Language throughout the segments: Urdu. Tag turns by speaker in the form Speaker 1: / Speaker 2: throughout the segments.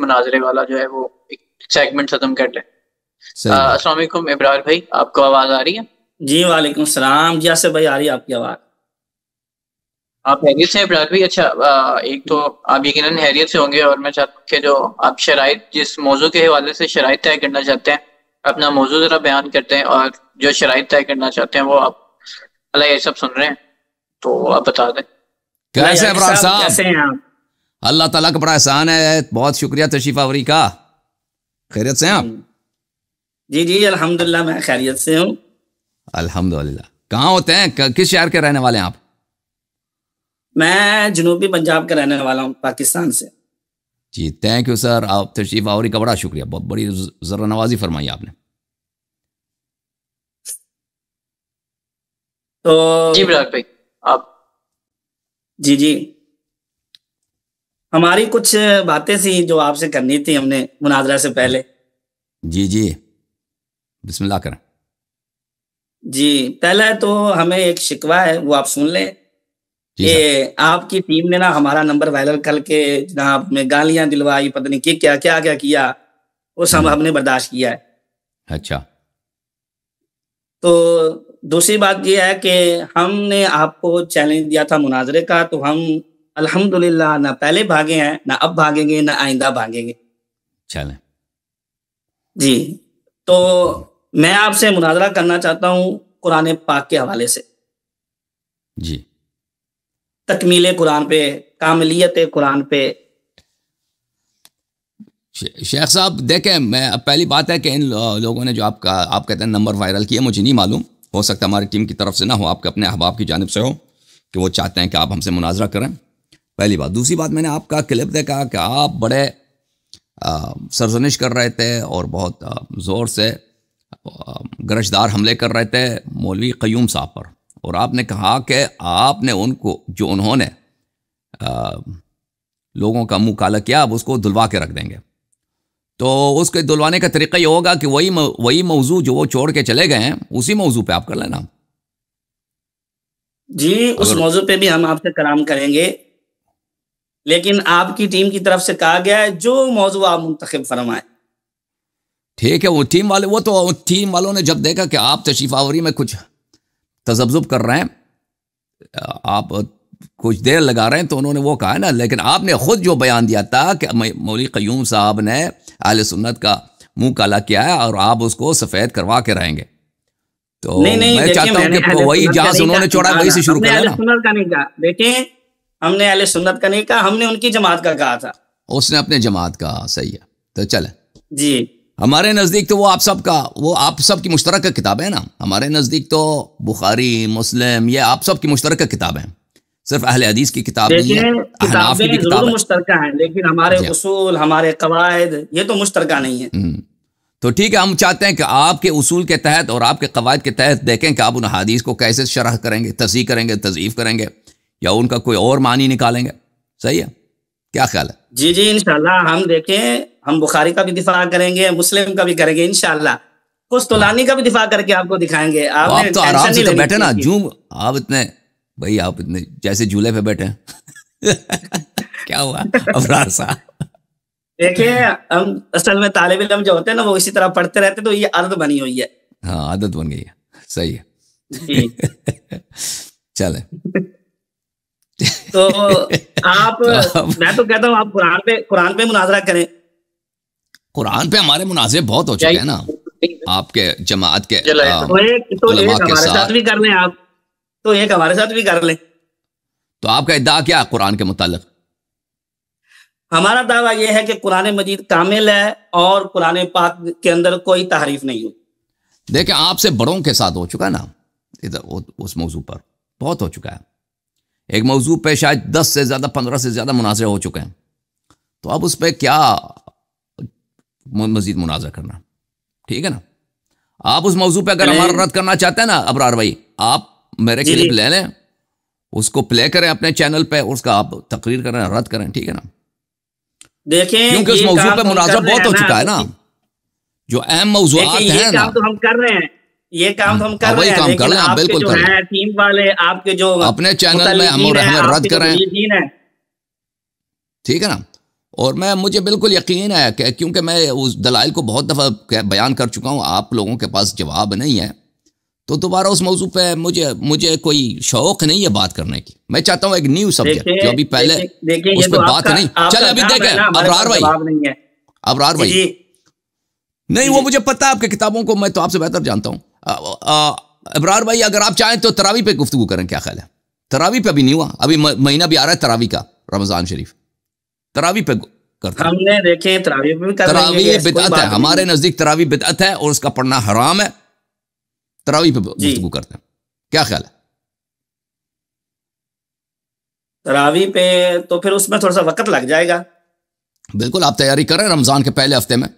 Speaker 1: مناظرے والا جو ہے وہ ایک سیگمنٹ ختم کر لیں. السلام علیکم ابرار بھائی، آپ کو آواز آ رہی ہے؟
Speaker 2: جی وعلیکم السلام. جی آصف بھائی آ رہی ہے آپ کی آواز.
Speaker 1: آپ خیریت سے ہیں ابرار بھائی؟ اچھا، ایک تو آپ یقیناً خیریت سے ہوں گے، اور میں چاہتا ہوں کہ جو آپ شرائط، جس موضوع کے حوالے سے شرائط طے کرنا چاہتے ہیں، اپنا موضوع ذرا بیان کرتے ہیں، اور جو شرائط طے کرنا چاہتے ہیں وہ آپ اللہ یہ سب سن رہے ہیں تو آپ بتا دیں.
Speaker 3: کیسے ابرار صاحب؟
Speaker 2: کیسے ہیں آپ؟
Speaker 3: اللہ تعالیٰ کا بڑا احسان ہے، بہت شکریہ تشریف آوری کا. خیریت سے ہیں آپ؟
Speaker 2: جی جی الحمدللہ میں خیریت سے ہوں.
Speaker 3: الحمدللہ. کہاں ہوتے ہیں، کس شہر کے رہنے والے ہیں آپ؟
Speaker 2: میں جنوبی پنجاب کا رہنے والا ہوں، پاکستان سے.
Speaker 3: جی تھینک یو سر. آپ تشریف آوری کا بڑا شکریہ، بہت بڑی ذرا نوازی فرمائی آپ نے.
Speaker 2: تو
Speaker 1: جی ابرار بھائی آپ.
Speaker 2: جی ہماری کچھ باتیں تھیں جو آپ سے کرنی تھی، ہم نے مناظرہ سے پہلے.
Speaker 3: جی بسم اللہ کریں.
Speaker 2: جی پہلے تو ہمیں ایک شکوہ ہے، وہ آپ سن لیں. کہ آپ کی ٹیم نے نا ہمارا نمبر وائرل کر کے جناب میں گالیاں دلوائی، پتہ نہیں کیا وہ سب ہم نے برداشت کیا ہے.
Speaker 3: اچھا.
Speaker 2: تو دوسری بات یہ ہے کہ ہم نے آپ کو چیلنج دیا تھا مناظرے کا، تو ہم الحمدللہ نہ پہلے بھاگے ہیں، نہ اب بھاگیں گے، نہ آئندہ بھاگیں گے.
Speaker 3: چلیں.
Speaker 2: جی تو میں آپ سے مناظرہ کرنا چاہتا ہوں قرآن پاک کے حوالے سے.
Speaker 3: جی.
Speaker 2: تکمیل قرآن پہ، کاملیت قرآن پہ.
Speaker 3: شیخ صاحب دیکھیں، میں پہلی بات ہے کہ ان لوگوں نے جو آپ کہتے ہیں نمبر وائرل کیا، مجھے نہیں معلوم، ہو سکتا ہے ہماری ٹیم کی طرف سے نہ ہو، آپ کے اپنے احباب کی جانب سے ہو کہ وہ چاہتے ہیں کہ آپ ہم سے مناظرہ کریں. پہلی بات. دوسری بات، میں نے آپ کا کلپ دیکھا کہ آپ بڑے سرزنش کر رہے تھے اور بہت زور سے گرجدار حملے کر رہے تھے مولوی قیوم صاحب پر، اور آپ نے کہا کہ آپ نے ان کو، جو انہوں نے لوگوں کا منہ کالا کیا، اب اس کو دلوا کے رکھ دیں گے. تو اس کے دلوانے کا طریقہ یہ ہوگا کہ وہی موضوع جو وہ چھوڑ کے چلے گئے ہیں، اسی موضوع پہ آپ کر لینا.
Speaker 2: جی اس موضوع پہ بھی ہم آپ سے کلام کریں گے، لیکن آپ کی ٹیم کی طرف سے کہا گیا ہے جو موضوع آپ منتخب فرمائیں.
Speaker 3: ٹھیک ہے. وہ ٹیم والوں نے جب دیکھا کہ آپ تشریف آوری میں کچھ تذبذب کر رہے ہیں، آپ کچھ دیر لگا رہے ہیں، تو انہوں نے وہ کہا ہے نا. لیکن آپ نے خود جو بیان دیا تھا کہ مولوی قیوم صاحب نے اہل سنت کا منہ کالا کیا ہے اور آپ اس کو سفید کروا کے رہیں گے. تو میں چاہتا ہوں کہ وہی جہاں سے انہوں نے چھوڑا وہی سے شروع کر لینا.
Speaker 2: سنت کا نہیں کہا، دیکھیں ہم نے اہل سنت کا نہیں کہا، ہم نے ان کی جماعت کا کہا تھا. اس
Speaker 3: نے اپنے جماعت کا. صحیح ہے. تو چلیں.
Speaker 2: جی
Speaker 3: ہمارے نزدیک تو وہ آپ سب کی مشترکہ کتاب ہے نا. ہمارے نزدیک تو بخاری، مسلم، یہ آپ سب کی مشترکہ کتاب ہیں، صرف اہل حدیث کی کتاب نہیں ہے. احناف کی بھی کتاب ہے،
Speaker 2: مشترکہ ہیں، لیکن ہمارے اصول، ہمارے قواعد یہ تو مشترکہ نہیں ہے.
Speaker 3: تو ٹھیک ہے، ہم چاہتے ہیں کہ آپ کے اصول کے تحت اور آپ کے قواعد کے تحت دیکھیں کہ آپ ان حدیث کو کیسے شرح کریں گے، تصحیح کریں گے، تضعیف کریں گے، یا ان کا کوئی اور معنی نکالیں گے. صحیح ہے؟ کیا خیال ہے؟
Speaker 2: جی انشاءاللہ ہم دیکھیں، ہم بخاری کا بھی دفاع کریں گے، مسلم کا بھی کریں گے انشاءاللہ. قسطلانی کا بھی دفاع کر کے آپ کو دکھائیں گے.
Speaker 3: آپ تو آرام سے تو بیٹھے نا، آپ اتنے جیسے جھولے پہ بیٹھے ہیں. کیا ہوا ابرار صاحب؟
Speaker 2: دیکھیں ہم اصل میں طالب علم جو ہوتے ہیں نا، وہ اسی طرح پڑھتے رہتے، تو یہ عادت بنی ہوئی ہے.
Speaker 3: ہاں عادت بن گئی ہے. صحیح ہے. چلیں.
Speaker 2: تو آپ، میں تو کہتا ہوں آپ قرآن پہ مناظرہ کریں.
Speaker 3: قرآن پہ ہمارے مناظرے بہت ہو چکے ہیں نا، آپ کے جماعت کے
Speaker 2: تو ایک ہمارے ساتھ بھی کر لیں آپ، تو ایک ہمارے ساتھ بھی کر لیں.
Speaker 3: تو آپ کا ادعا کیا ہے قرآن کے متعلق؟
Speaker 2: ہمارا دعویٰ یہ ہے کہ قرآن مجید کامل ہے اور قرآن پاک کے اندر کوئی تحریف نہیں ہو.
Speaker 3: دیکھیں آپ سے بڑوں کے ساتھ ہو چکا ہے نا ادھر، اس موضوع پر بہت ہو چکا ہے. ایک موضوع پہ شاید 10 سے زیادہ 15 سے زیادہ مناظرے ہو چکے ہیں. تو اب اس پہ کیا مزید مناظرہ کرنا؟ ٹھیک ہے نا. آپ اس موضوع پہ اگر ہمارا رد کرنا چاہتے ہیں نا ابرار بھائی، آپ میرے کلپ لے لیں، اس کو پلے کریں اپنے چینل پہ، اس کا آپ تقریر کریں، رد کریں. ٹھیک ہے نا.
Speaker 2: دیکھیں
Speaker 3: کیونکہ اس موضوع پہ مناظرہ بہت ہو چکا ہے نا، جو اہم موضوعات ہیں نا،
Speaker 2: یہ کام تو ہم کر رہے ہیں، یہ کام ہم کر رہے ہیں.
Speaker 3: لیکن آپ کے جو ہیں
Speaker 2: ٹیم والے، آپ کے جو
Speaker 3: اپنے چینل میں ہمیں رد کریں. ٹھیک ہے نا. اور مجھے بالکل یقین ہے کہ کیونکہ میں اس دلائل کو بہت دفعہ بیان کر چکا ہوں، آپ لوگوں کے پاس جواب نہیں ہے، تو دوبارہ اس موضوع پہ مجھے کوئی شوق نہیں ہے بات کرنے کی. میں چاہتا ہوں ایک نیو سبجیکٹ جو ابھی پہلے اس پہ بات نہیں. چلے ابھی دیکھیں ابرار بھائی نہیں، وہ مجھے پتا ہے آپ کی کتابوں کو میں تو آپ سے بہتر جانتا ہوں. ابرار بھائی اگر آپ چاہیں تو تراویح پہ گفتگو کریں، کیا خیال ہے؟ تراویح پہ ابھی نہیں ہوا، ابھی مہینہ بھی آ رہا ہے تراویح کا، رمضان شریف. تراویح پہ کرتے ہیں.
Speaker 2: ہم نے دیکھیں
Speaker 3: تراویح بدعت ہے، ہمارے نزدیک تراویح بدعت ہے اور اس کا پڑھنا حرام ہے. تراویح پہ گفتگو کرتے ہیں، کیا خیال ہے؟
Speaker 2: تراویح پہ تو پھر اس میں تھوڑا سا وقت لگ جائے گا.
Speaker 3: بالکل، آپ تیاری کریں رمضان کے پہلے ہفتے میں.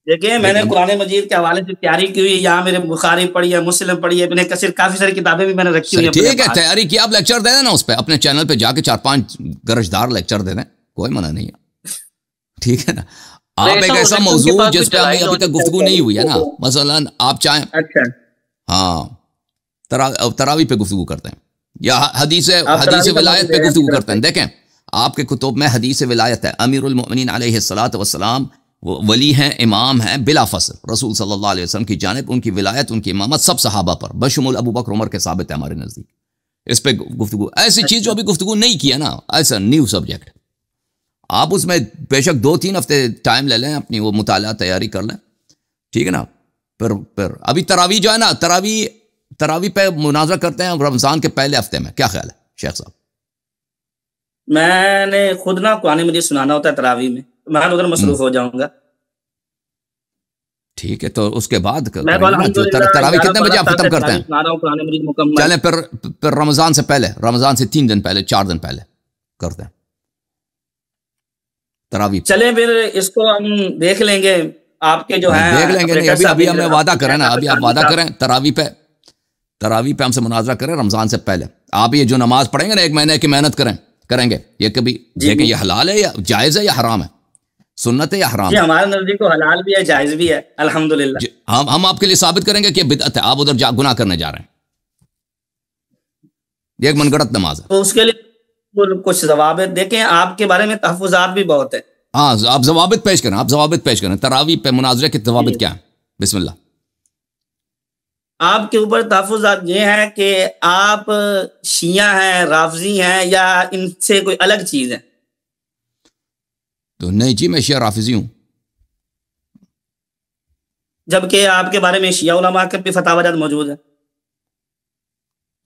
Speaker 2: دیکھیں میں نے قرآن مجید کے حوالے سے تیاری کی ہوئی، یہاں میرے بخاری پڑھی ہے، مسلم پڑھی ہے، ابن کثیر، کافی ساری کتابیں بھی میں نے رکھی ہوئی ہیں.
Speaker 3: ٹھیک ہے، تیاری کی، آپ لیکچر دے دیں نا اس پہ، اپنے چینل پہ جا کے 4-5 گرجدار لیکچر دے دیں، کوئی منع نہیں ہے. ٹھیک ہے نا. آپ ایک ایسا موضوع جس پہ ہمیں ابھی تک گفتگو نہیں ہوئی ہے نا، مثلا آپ چاہیں ہاں تراویح پہ گفتگو کرتے ہیں یا حدیث ولایت پہ گفتگو کرتے ہیں. دیکھیں آپ کے کتب میں حدیث ولایت ہے، امیر المؤمنین علیہ الصلوۃ والسلام ولی ہیں، امام ہیں بلا فصل، رسول صلی اللہ علیہ وسلم کی جانب ان کی ولایت، ان کی امامت سب صحابہ پر بشمول ابو بکر عمر کے ثابت ہے ہمارے نزدیک. اس پہ گفتگو، ایسی چیز جو ابھی گفتگو نہیں کیا نا، ایسا نیو سبجیکٹ، آپ اس میں بے شک 2-3 ہفتے ٹائم لے لیں، اپنی وہ مطالعہ تیاری کر لیں. ٹھیک ہے نا. پھر ابھی تراویح جو ہے نا، تراویح پہ مناظرہ کرتے ہیں رمضان کے پہلے ہفتے میں، کیا خیال ہے شیخ صاحب؟
Speaker 2: میں نے خود نا قرآن مجید سنانا ہوتا ہے تراویح میں ادھر مصروف ہو جاؤں گا.
Speaker 3: ٹھیک ہے، تو اس کے بعد تراویح کتنے بجے آپ ختم کرتے ہیں؟ چلیں پھر رمضان سے پہلے، رمضان سے 3 دن پہلے، 4 دن پہلے کرتے ہیں تراویح.
Speaker 2: چلیں پھر اس کو ہم دیکھ لیں گے، آپ کے جو ہیں
Speaker 3: دیکھ لیں گے. نہیں ابھی ہمیں وعدہ کریں نا، ابھی آپ وعدہ کریں تراویح پہ ہم سے مناظرہ کریں رمضان سے پہلے. آپ یہ جو نماز پڑھیں گے نا، 1 مہینے کی محنت کریں گے، یہ کبھی دیکھیں یہ حلال ہے یا جائز ہے یا حرام ہے، سنت ہے یا حرام ہے.
Speaker 2: ہمارے نزدیک تو حلال بھی ہے، جائز بھی ہے الحمدللہ.
Speaker 3: ہم آپ کے لیے ثابت کریں گے کہ یہ بدعت ہے، آپ ادھر گناہ کرنے جا رہے ہیں، یہ ایک من گڑت نماز ہے.
Speaker 2: تو اس کے لیے کچھ ضوابط دیکھیں، آپ کے بارے میں تحفظات بھی بہت ہیں.
Speaker 3: ہاں آپ ضوابط پیش کریں، تراویح پہ مناظرے کے ضوابط کیا ہیں؟ بسم اللہ.
Speaker 2: آپ کے اوپر تحفظات یہ ہیں کہ آپ شیعہ ہیں، رافضی ہیں، یا ان سے کوئی الگ چیز ہے؟
Speaker 3: تو نہیں جی، میں شیعہ رافضی ہوں.
Speaker 2: جبکہ آپ کے بارے میں شیعہ علماء کے بھی فتاوی جات موجود ہے.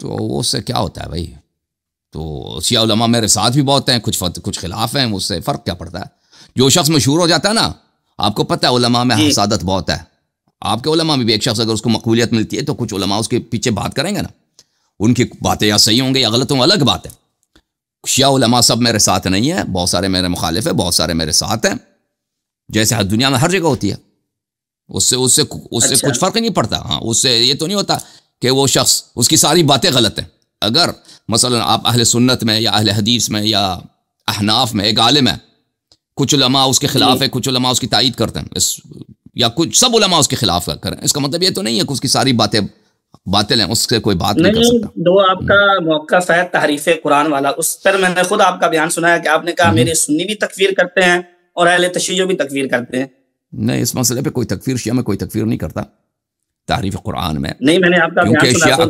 Speaker 3: تو اس سے کیا ہوتا ہے بھائی؟ تو شیعہ علماء میرے ساتھ بھی بہت ہیں، کچھ خلاف ہیں، اس سے فرق کیا پڑتا ہے؟ جو شخص مشہور ہو جاتا ہے نا، آپ کو پتہ ہے علماء میں حسادت بہت ہے. آپ کے علماء میں بھی ایک شخص اگر اس کو مقبولیت ملتی ہے تو کچھ علماء اس کے پیچھے بات کریں گے نا، ان کی باتیں یا صحیح ہوں گے یا غلط ہوں گے، الگ بات ہے. شیعہ علماء سب میرے ساتھ نہیں ہیں، بہت سارے میرے مخالف ہیں، بہت سارے میرے ساتھ ہیں، جیسے ہر دنیا میں ہر جگہ ہوتی ہے. اس سے کچھ فرق نہیں پڑتا. ہاں اس سے یہ تو نہیں ہوتا کہ وہ شخص اس کی ساری باتیں غلط ہیں. اگر مثلا آپ اہل سنت میں یا اہل حدیث میں یا احناف میں ایک عالم ہے، کچھ علماء اس کے خلاف ہے، کچھ علماء اس کی تائید کرتے ہیں، یا کچھ سب علماء اس کے خلاف کریں، اس کا مطلب یہ تو نہیں ہے کہ اس کی ساری باتیں باطل ہیں، اس سے کوئی بات نہیں کر سکتا.
Speaker 2: دو آپ کا موقف ہے تحریف قرآن والا، اس پر میں نے خود آپ کا بیان سنا ہے کہ آپ نے کہا میرے سنی بھی تکفیر کرتے ہیں اور اہل تشیع بھی تکفیر کرتے ہیں. نہیں،
Speaker 3: اس مسئلے پہ کوئی تکفیر شیعہ میں کوئی تکفیر نہیں کرتا تحریف قرآن میں.
Speaker 2: نہیں، میں نے آپ کا
Speaker 3: کیونکہ شیعہ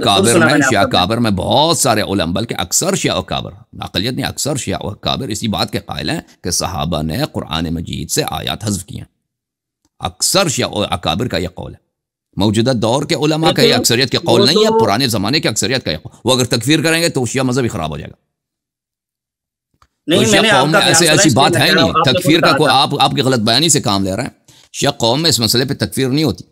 Speaker 3: اکابر میں بہت سارے علماء، بلکہ اکثر شیعہ اکابر، اقلیت نہیں، اکثر شیعہ اکابر اسی بات کے قائل ہیں کہ صحابہ نے قرآن مجید سے آیات حذف کی ہیں. اکثر شیعہ اکابر کا یہ قول ہے. موجودہ دور کے علماء کا یہ اکثریت کے قول نہیں ہے، پرانے زمانے کے اکثریت کا یہ قول. وہ اگر تکفیر کریں گے تو شیعہ مذہب ہی خراب ہو جائے گا. شیعہ قوم میں ایسی بات ہے نہیں. تکفیر کا کوئی آپ کی غلط بیانی سے کام لے رہے ہیں. شیعہ قوم میں اس مسئلے پہ تکفیر نہیں ہوتی.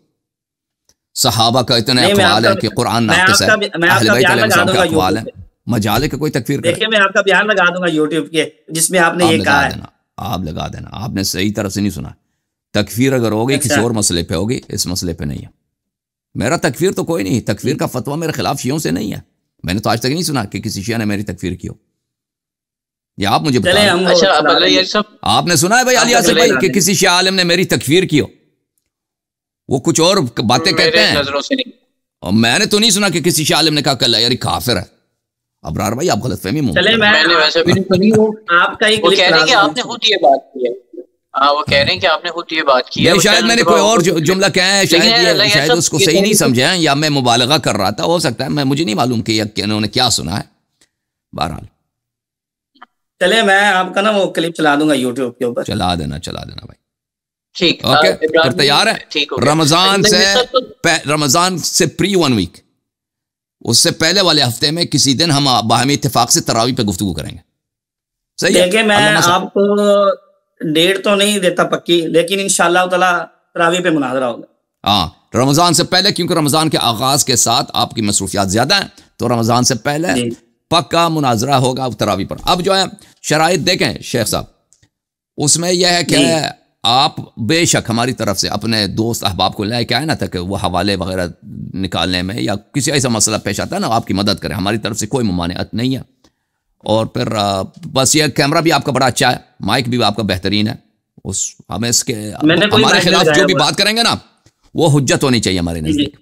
Speaker 3: صحابہ کا اتنے اقوال ہے کہ قرآن ناقص ہے، اہل بیت علیہ السلام کا اقوال ہے، مجال ہے کہ کوئی تکفیر کرے.
Speaker 2: دیکھیں میں آپ کا بیان لگا دوں گا یوٹیوب کے، جس میں آپ نے یہ کہا ہے.
Speaker 3: آپ لگا دینا، آپ نے صحیح طرح سے نہیں سنا. تکفیر اگر ہوگی کسی اور مسئلے پہ ہوگی، اس مسئلے پہ نہیں ہے. میرا تکفیر تو کوئی نہیں، تکفیر کا فتویٰ میرے خلاف شیعوں سے نہیں ہے. میں نے تو آج تک نہیں سنا کہ کسی شیعہ نے میری تکفیر کی ہو. یا آپ مجھے بتائیں، آپ نے سنا ہے بھائی علی آصف بھائی کہ کسی شیعہ عالم نے میری تکفیر کی ہو؟ وہ کچھ اور باتیں کہتے ہیں، اور میں نے تو نہیں سنا کہ کسی شیعہ عالم نے کہا کہ اللہ یاری کافر ہے. ابرار بھائی آپ غلط فہمی
Speaker 2: چلے
Speaker 1: میں نے ویسے بھی نہیں سنی. وہ
Speaker 2: آپ کا ہی
Speaker 1: کہہ رہے ہیں کہ آپ نے خود یہ بات کی ہے. ہاں وہ کہہ رہے ہیں کہ آپ نے خود یہ بات کی ہے.
Speaker 3: شاید میں نے کوئی اور جملہ کہا ہے, شاید اس کو صحیح نہیں سمجھا یا میں مبالغہ کر رہا تھا, ہو سکتا ہے, مجھے نہیں معلوم کہ انہوں نے کیا سنا ہے. بہرحال
Speaker 2: چلے میں آپ کا نا وہ کلپ چلا دوں گا یوٹیوب کے اوپر.
Speaker 3: چلا دینا بھائی.
Speaker 1: ٹھیک
Speaker 3: اوکے پھر تیار ہے. رمضان سے پری 1 ویک, اس سے پہلے والے ہفتے میں کسی دن ہم باہمی اتفاق سے تراویح پہ گفتگو کریں گے. صحیح ہے.
Speaker 2: دیکھیں میں آپ کو ڈیٹ تو نہیں دیتا پکی, لیکن انشاءاللہ تعالی تراویح پہ مناظرہ ہوگا.
Speaker 3: ہاں رمضان سے پہلے, کیونکہ رمضان کے آغاز کے ساتھ آپ کی مصروفیات زیادہ ہیں, تو رمضان سے پہلے پکا مناظرہ ہوگا تراویح پر. اب جو ہے شرائط دیکھیں شیخ صاحب, اس میں یہ ہے کہ آپ بے شک ہماری طرف سے اپنے دوست احباب کو لے کے آئے نا, تک وہ حوالے وغیرہ نکالنے میں یا کسی ایسا مسئلہ پیش آتا ہے نا, آپ کی مدد کریں. ہماری طرف سے کوئی ممانعت نہیں ہے. اور پھر بس یہ کیمرہ بھی آپ کا بڑا اچھا ہے, مائک بھی آپ کا بہترین ہے. ہمیں اس کے ہمارے خلاف جو بھی بات کریں گے نا, وہ حجت ہونی چاہیے ہمارے نزدیک,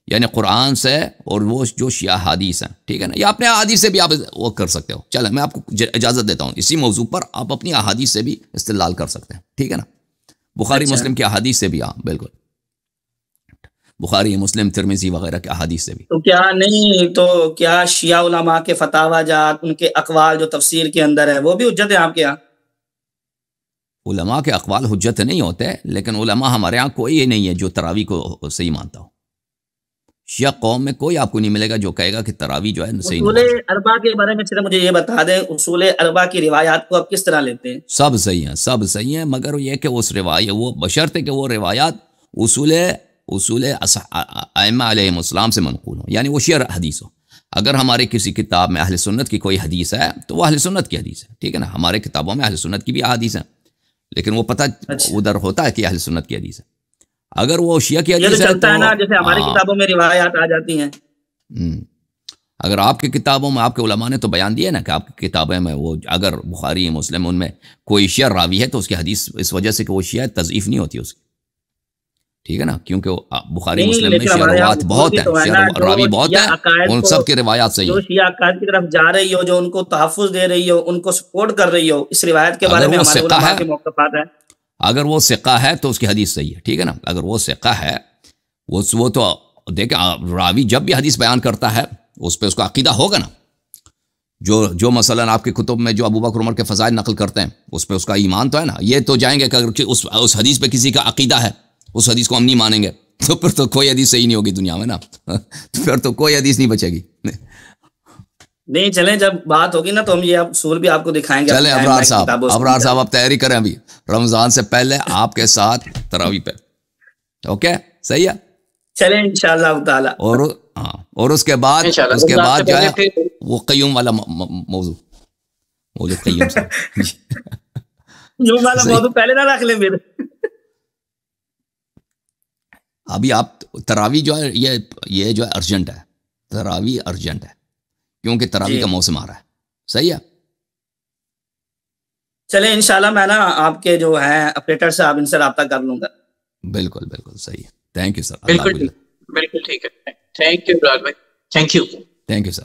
Speaker 3: یعنی قرآن سے اور وہ جو شیعہ حدیث ہیں, ٹھیک ہے نا, یا اپنے احادیث سے بھی آپ وہ کر سکتے ہو. چلیں میں آپ کو اجازت دیتا ہوں, اسی موضوع پر آپ اپنی احادیث سے بھی استدلال کر سکتے ہیں, ٹھیک ہے نا. بخاری مسلم کی احادیث سے بھی, ہاں بالکل, بخاری مسلم ترمذی وغیرہ کے احادیث سے بھی.
Speaker 2: تو کیا نہیں, تو کیا شیعہ علماء کے فتاوی جات, ان کے اقوال جو تفسیر کے اندر ہے, وہ بھی حجت ہے آپ کے یہاں؟
Speaker 3: علماء کے اقوال حجت نہیں ہوتے, لیکن علماء ہمارے ہاں کوئی نہیں ہے جو تراویح کو صحیح مانتا ہو. شیعہ قوم میں کوئی آپ کو نہیں ملے گا جو کہے گا کہ تراویح جو ہے صحیح.
Speaker 2: اصول اربع کے بارے میں صرف مجھے یہ بتا دیں, اصول اربع کی روایات کو آپ کس طرح لیتے ہیں؟
Speaker 3: سب صحیح ہیں, سب صحیح ہیں, مگر یہ کہ اس روایت وہ بشرط کہ وہ روایات اصول ائمہ علیہم السلام سے منقول ہوں, یعنی وہ شیعہ حدیث ہو. اگر ہمارے کسی کتاب میں اہل سنت کی کوئی حدیث ہے تو وہ اہل سنت کی حدیث ہے, ٹھیک ہے نا. ہمارے کتابوں میں اہل سنت کی بھی احادیث ہیں, لیکن وہ پتہ ادھر ہوتا ہے کہ اہل سنت کی حدیث ہے. اگر وہ شیعہ کی حدیث ہے تو
Speaker 2: جیسے ہماری کتابوں میں روایات آ جاتی ہیں.
Speaker 3: اگر آپ کی کتابوں میں آپ کے علماء نے تو بیان دیا نا کہ آپ کی کتابیں میں وہ اگر بخاری مسلم ان میں کوئی شیعہ راوی ہے تو اس کی حدیث اس وجہ سے کہ وہ شیعہ تضعیف نہیں ہوتی اس کی, ٹھیک ہے نا, کیونکہ بخاری مسلم میں شیعہ روایات بہت ہیں, شیعہ راوی بہت ہیں, ان سب کی روایات صحیح ہیں.
Speaker 2: جو شیعہ عقائد کی طرف جا رہی ہو, جو ان کو تحفظ دے رہی ہو, ان کو سپورٹ کر رہی ہو, اس روایت کے بارے میں ہمارے علماء کے موقفات ہیں.
Speaker 3: اگر وہ ثقہ ہے تو اس کی حدیث صحیح ہے, ٹھیک ہے نا. اگر وہ ثقہ ہے, وہ تو دیکھیں راوی جب بھی حدیث بیان کرتا ہے اس پہ اس کا عقیدہ ہوگا نا. جو مثلا آپ کے کتب میں جو ابو بکر عمر کے فضائل نقل کرتے ہیں اس پہ اس کا ایمان تو ہے نا. یہ تو جائیں گے کہ اگر اس حدیث پہ کسی کا عقیدہ ہے, اس حدیث کو ہم نہیں مانیں گے, تو پھر تو کوئی حدیث صحیح نہیں ہوگی دنیا میں نا, پھر تو کوئی حدیث نہیں بچے گی.
Speaker 2: نہیں چلیں, جب بات ہوگی نا تو ہم یہ اصول بھی آپ کو دکھائیں گے.
Speaker 3: چلیں ابرار صاحب آپ تیاری کریں ابھی رمضان سے پہلے آپ کے ساتھ تراویح پہ, اوکے صحیح ہے.
Speaker 2: چلیں انشاءاللہ تعالی.
Speaker 3: اور اس کے بعد جو ہے وہ قیوم والا موضوع, وہ جو قیوم
Speaker 2: والا موضوع پہلے نہ رکھ لیں پھر.
Speaker 3: ابھی آپ تراویح جو ہے یہ جو ہے ارجنٹ ہے, تراویح ارجنٹ ہے, کیونکہ تراویح کا موسم آ رہا ہے. صحیح ہے.
Speaker 2: چلیں انشاءاللہ میں نا آپ کے جو ہیں اپریٹر سے آپ ان سے رابطہ کر لوں گا.
Speaker 3: بالکل صحیح ہے. Thank you sir.
Speaker 1: بالکل ٹھیک ہے. تھینک یو براد بھائی, تھینک یو
Speaker 3: سر.